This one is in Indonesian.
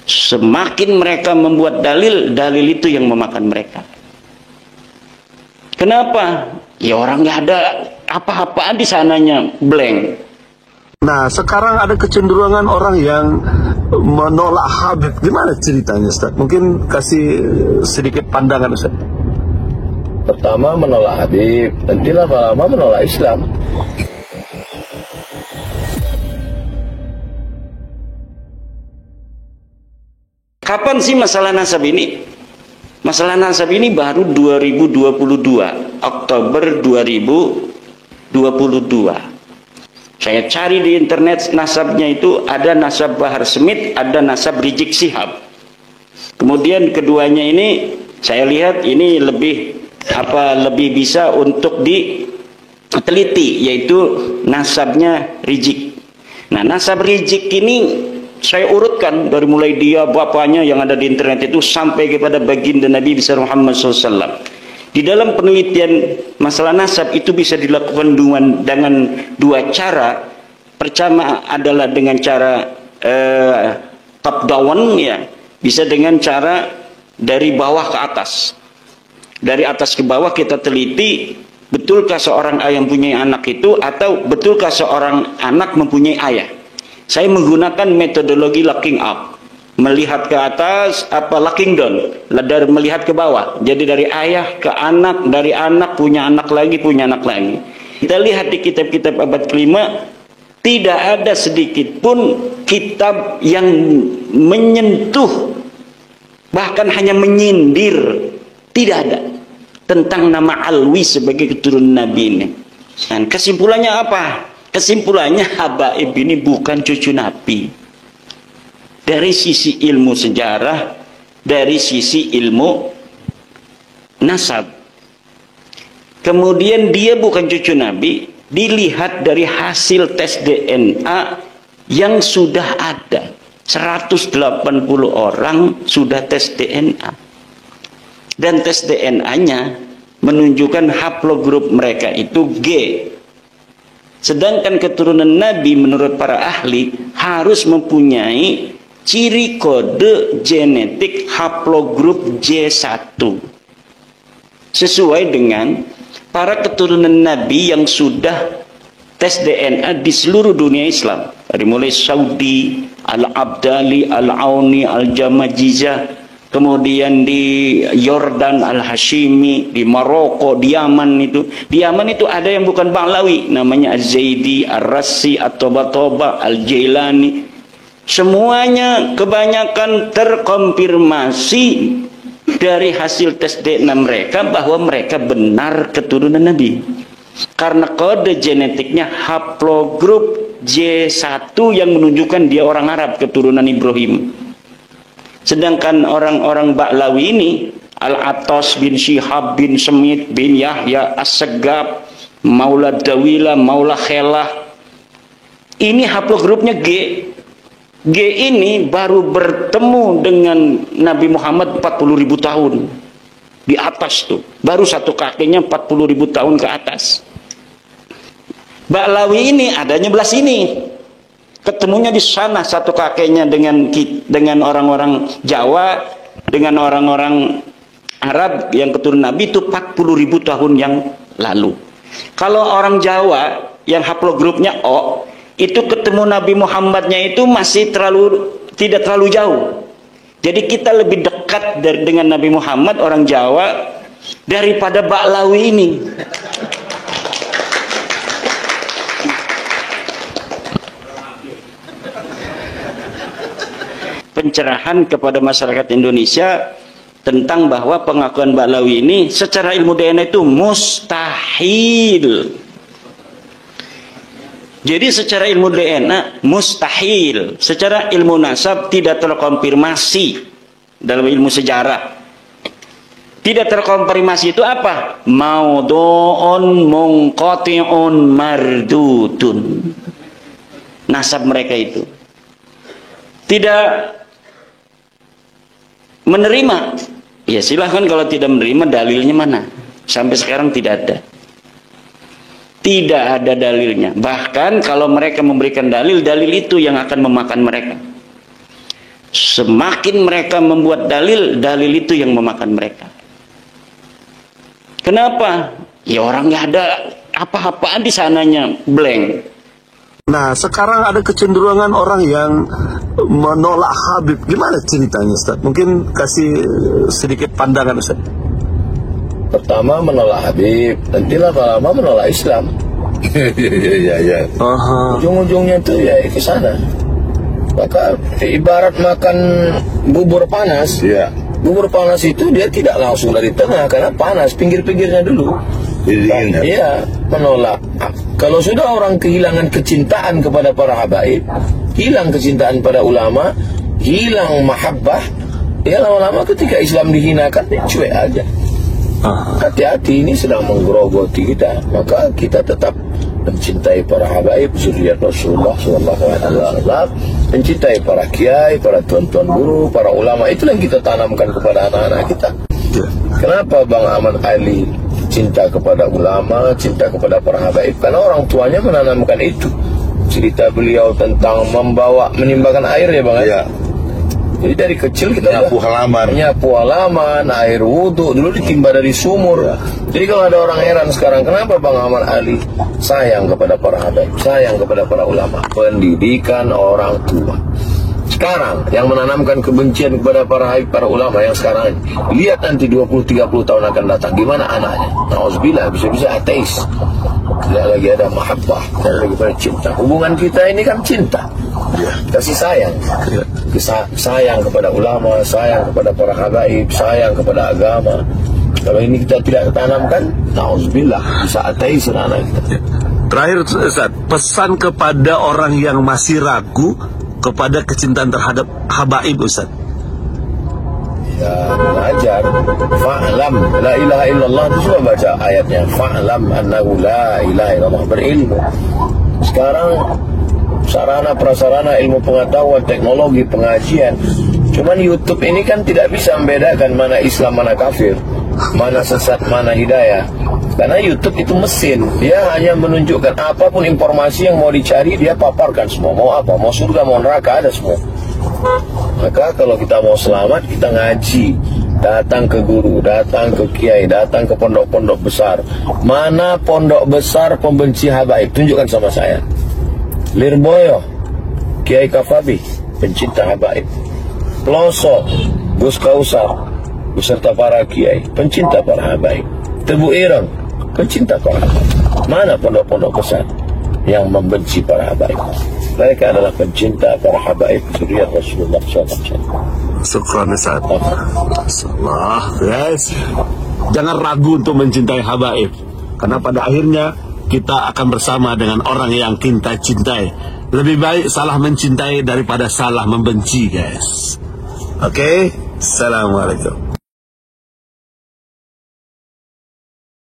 Semakin mereka membuat dalil, dalil itu yang memakan mereka. Kenapa? Ya orang nggak ada apa-apaan di sananya, blank. Nah, sekarang ada kecenderungan orang yang menolak Habib. Gimana ceritanya, Ustaz? Mungkin kasih sedikit pandangan, Ustaz. Pertama menolak Habib, nanti lama-lama menolak Islam. Kapan sih masalah nasab ini? Masalah nasab ini baru 2022, Oktober 2022. Saya cari di internet nasabnya itu ada nasab Bahar Smith, ada nasab Rizik Syihab. Kemudian keduanya ini saya lihat ini lebih bisa untuk diteliti, yaitu nasabnya Rizik. Nah, nasab Rizik ini saya urutkan dari mulai dia bapaknya yang ada di internet itu sampai kepada baginda Nabi besar Muhammad SAW. Di dalam penelitian masalah nasab itu bisa dilakukan dengan dua cara. Pertama adalah dengan cara top down, ya, bisa dengan cara dari bawah ke atas. Dari atas ke bawah kita teliti, betulkah seorang ayah mempunyai anak itu, atau betulkah seorang anak mempunyai ayah. Saya menggunakan metodologi looking up, melihat ke atas, looking down, dari melihat ke bawah. Jadi dari ayah ke anak, dari anak punya anak lagi, punya anak lagi. Kita lihat di kitab-kitab abad kelima, tidak ada sedikit pun kitab yang menyentuh, bahkan hanya menyindir, tidak ada, tentang nama Alwi sebagai keturunan Nabi ini. Dan kesimpulannya apa? Kesimpulannya Habaib ini bukan cucu Nabi. Dari sisi ilmu sejarah, dari sisi ilmu nasab. Kemudian dia bukan cucu Nabi, dilihat dari hasil tes DNA yang sudah ada. 180 orang sudah tes DNA. Dan tes DNA-nya menunjukkan haplogrup mereka itu G. Sedangkan keturunan Nabi menurut para ahli harus mempunyai ciri kode genetik haplogrup J1. Sesuai dengan para keturunan Nabi yang sudah tes DNA di seluruh dunia Islam. Dari mulai Saudi, Al-Abdali, Al-Auni, Al-Jamajizah, kemudian di Yordan Al-Hashimi, di Maroko, di Yaman itu. Di Yaman itu ada yang bukan Ba'lawi, namanya Az-Zaidi, Ar-Rassi, At-Toba-Toba, Al-Jailani. Semuanya kebanyakan terkonfirmasi dari hasil tes DNA mereka bahwa mereka benar keturunan Nabi. Karena kode genetiknya haplogrup J1 yang menunjukkan dia orang Arab, keturunan Ibrahim. Sedangkan orang-orang Ba'lawi ini, Al-Atas bin Syihab bin Semit bin Yahya As-Segab, Maula Dawila, Maula Khelah, ini haplogrupnya G. G ini baru bertemu dengan Nabi Muhammad 40.000 tahun. Di atas tuh, baru satu kakinya 40.000 tahun ke atas. Ba'lawi ini adanya belah sini. Ketemunya di sana satu kakeknya dengan orang-orang Jawa, dengan orang-orang Arab yang keturunan Nabi itu 40.000 tahun yang lalu. Kalau orang Jawa yang haplogrupnya O, itu ketemu Nabi Muhammadnya itu masih tidak terlalu jauh. Jadi kita lebih dekat dengan Nabi Muhammad orang Jawa daripada Ba'lawi ini. Pencerahan kepada masyarakat Indonesia tentang bahwa pengakuan Ba'lawi ini secara ilmu DNA itu mustahil. Jadi secara ilmu DNA mustahil, secara ilmu nasab tidak terkonfirmasi dalam ilmu sejarah. Tidak terkonfirmasi itu apa? Maudhu'un munqati'un mardudun. Nasab mereka itu tidak menerima. Ya silahkan kalau tidak menerima, dalilnya mana? Sampai sekarang tidak ada. Tidak ada dalilnya. Bahkan kalau mereka memberikan dalil, dalil itu yang akan memakan mereka. Semakin mereka membuat dalil, dalil itu yang memakan mereka. Kenapa? Ya orang nggak ada apa-apaan di sananya, blank. Nah, sekarang ada kecenderungan orang yang menolak Habib. Gimana ceritanya, Ustaz? Mungkin kasih sedikit pandangan, Ustaz. Pertama menolak Habib, nantilah lama menolak Islam. Iya. Ujung-ujungnya tuh ya ke sana. Maka ibarat makan bubur panas. Iya. Bubur panas itu dia tidak langsung dari tengah karena panas, pinggir-pinggirnya dulu. Iya, menolak. Kalau sudah orang kehilangan kecintaan kepada para habaib, hilang kecintaan pada ulama, hilang mahabbah, ya lama-lama ketika Islam dihinakan, dia cuek aja. Hati-hati, ini sedang menggerogoti kita. Maka kita tetap mencintai para habaib, zuriat Rasulullah SAW, mencintai para kiai, para tuan-tuan guru, para ulama. Itulah yang kita tanamkan kepada anak-anak kita. Kenapa Bang Ahmad Ali cinta kepada ulama, cinta kepada para habaib? Karena orang tuanya menanamkan itu. Cerita beliau tentang menimbakan air ya Bang. Iya. Jadi dari kecil kita menyapu halaman, air wudhu dulu ditimba dari sumur. Ya. Jadi kalau ada orang heran sekarang, kenapa Bang Ahmad Ali sayang kepada para habaib, sayang kepada para ulama? Pendidikan orang tua. Sekarang yang menanamkan kebencian kepada para habaib, para ulama yang sekarang, lihat nanti 20-30 tahun akan datang, gimana anaknya? Nauzubillah, bisa-bisa ateis. Tidak lagi ada mahabbah, tidak lagi pada cinta. Hubungan kita ini kan cinta, kasih sayang. Sayang kepada ulama, sayang kepada para habaib, sayang kepada agama. Kalau ini kita tidak tanamkan, nauzubillah, bisa ateis anak kita. Terakhir, Ustaz, pesan kepada orang yang masih ragu kepada kecintaan terhadap habaib, Ustaz. Ya, belajar. Fa'lam la ilaha illallah, itu sudah baca ayatnya. Fa'lam annahu la ilaha illallah, berilmu. Sekarang sarana prasarana ilmu pengetahuan, teknologi, pengajian. Cuman YouTube ini kan tidak bisa membedakan mana Islam, mana kafir, mana sesat, mana hidayah. Karena YouTube itu mesin, dia hanya menunjukkan apapun informasi yang mau dicari, dia paparkan semua. Mau apa, mau surga, mau neraka, ada semua. Maka kalau kita mau selamat, kita ngaji, datang ke guru, datang ke kiai, datang ke pondok-pondok besar. Mana pondok besar pembenci habaib? Tunjukkan sama saya. Lirboyo, Kiai Kafabi, pencinta habaib. Pelosok, Gus Kausar, beserta para kiai, pencinta para habaib. Tebu Ireng, pencinta para habaib. Mana pondok-pondok besar yang membenci para habaib? Mereka adalah pencinta para habaib, zuriat Rasulullah SAW. Syukran, Ustaz. Guys, jangan ragu untuk mencintai habaib, karena pada akhirnya kita akan bersama dengan orang yang kita cintai. Lebih baik salah mencintai daripada salah membenci, guys. Oke? Assalamualaikum.